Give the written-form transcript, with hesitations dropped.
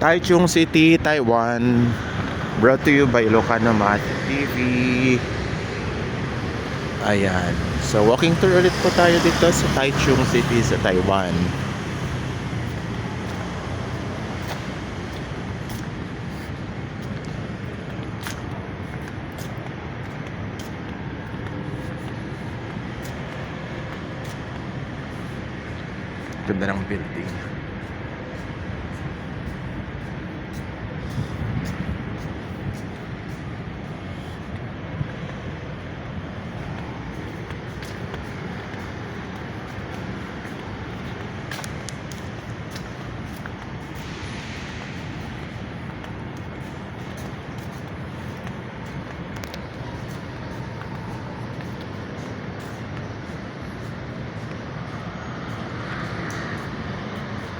Taichung City, Taiwan. Brought to you by Ilocano Mati TV. Ayan. So walking tour ulit po tayo dito sa Taichung City sa Taiwan. Ganda ng building.